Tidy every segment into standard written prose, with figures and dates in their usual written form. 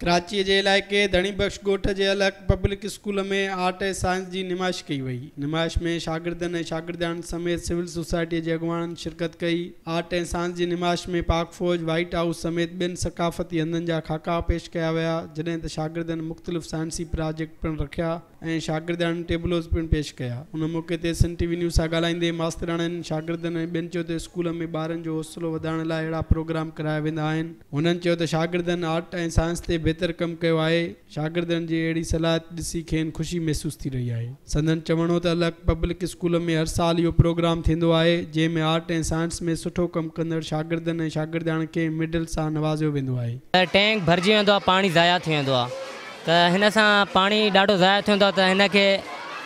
कराची जे इलाइक़े धणी बख्श ॻोठ जे अलॻ पब्लिक स्कूल में आर्ट ऐं साइंस जी निमाइश कई वई। निमाइश में शागिर्दनि ऐं शागिर्दान समेत सिविल सोसाइटी जे अॻुवाननि शिरकत कई। आर्ट ऐं साइंस जी निमाइश में पाक फ़ौज, व्हाइट हाउस समेत ॿियनि सक़ाफ़ती हंधनि जा खाका पेश कया विया, जॾहिं त शागिर्दनि मुख़्तलिफ़ साइंसी प्रोजेक्ट पिणु रखिया ऐं शागिर्दान टेबलोस पिणु पेश कया। उन मौक़े ते सन टीवी न्यूज़ सां ॻाल्हाईंदे मास्तराणियुनि, शागिर्दनि ऐं ॿियनि चयो त स्कूल में ॿारनि जो हौसलो वधाइण लाइ अहिड़ा प्रोग्राम कराया वेंदा आहिनि। हुननि चयो त शागिर्दनि आर्ट ऐं साइंस ते बहितर कमु कयो आहे। शागिर्दनि जी अहिड़ी सलाहियत ॾिसी खेनि ख़ुशी महसूस थी रही आहे। संदन चवण हो त अलॻ पब्लिक स्कूल में हर साल इहो प्रोग्राम थींदो आहे, जंहिंमें आर्ट ऐं साइंस में सुठो कमु कंदड़ शागिर्दनि ऐं शागिर्दान खे मेडल सां नवाज़ियो वेंदो आहे। टैंक भरिजी वेंदो आहे, पाणी ज़ाया थी वेंदो आहे, त हिन सां पाणी ॾाढो ज़ाया थींदो आहे, त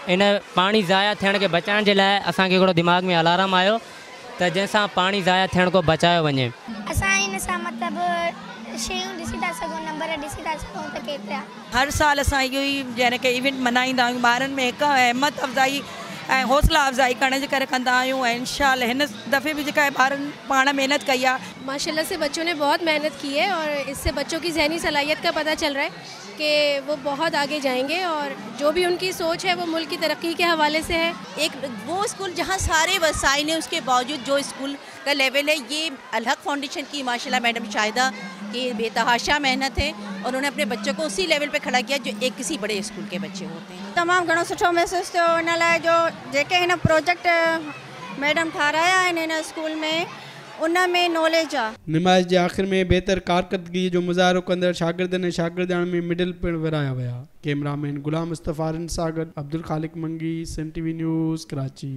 हिन पाणी ज़ाया थियण खे बचाइण जे लाइ असांखे हिकिड़ो दिमाग़ में अलार्म आयो त जंहिंसां पाणी ज़ाया थियण खां बचायो वञे। असां हिन सां मतिलबु शयूं ॾिसी था सघूं, नंबर ॾिसी था सघूं त केतिरा। हर साल असां इहो ई यानी कि इवेंट मल्हाईंदा आहियूं, ॿारनि में हिकु हिम्मत अफ़ज़ाई ऐं हौसला अफ़ज़ाई करण जे करे कंदा आहियूं ऐं इंशाअल्लाह हिन दफ़े भी जेका ॿारनि पाण महिनत कई आहे। माशाल्लाह से बच्चों ने बहुत मेहनत की है और इससे बच्चों की ज़हनी सलाहियत का पता चल रहा है कि वो बहुत आगे जाएंगे और जो भी उनकी सोच है वो मुल्क की तरक्की के हवाले से है। एक वो स्कूल जहाँ सारे वसाइल हैं उसके बावजूद जो स्कूल का लेवल है, ये अलहक फाउंडेशन की माशाल्लाह मैडम शाहिदा की बेतहाशा मेहनत है और उन्होंने अपने बच्चों को उसी लेवल पे खड़ा किया जो एक किसी बड़े स्कूल के बच्चे होते हैं। तमामु घणो सुठो महसूस थियो इन लाइ जो जेके हिन प्रोजेक्ट मैडम ठाराया आहिनि हिन स्कूल में उन में नॉलेज आहे। निमाइश जे आख़िर में बहितर कारकर्दगी जो मुज़ाहिरो कंदड़ शागिर्दनि ऐं शागिर्दान में मेडल पिणु विराया विया। कैमरामैन गुलाम मुस्तफ़ा सां गॾु अब्दुल ख़ालिक मंगी, सन टीवी न्यूज़, कराची।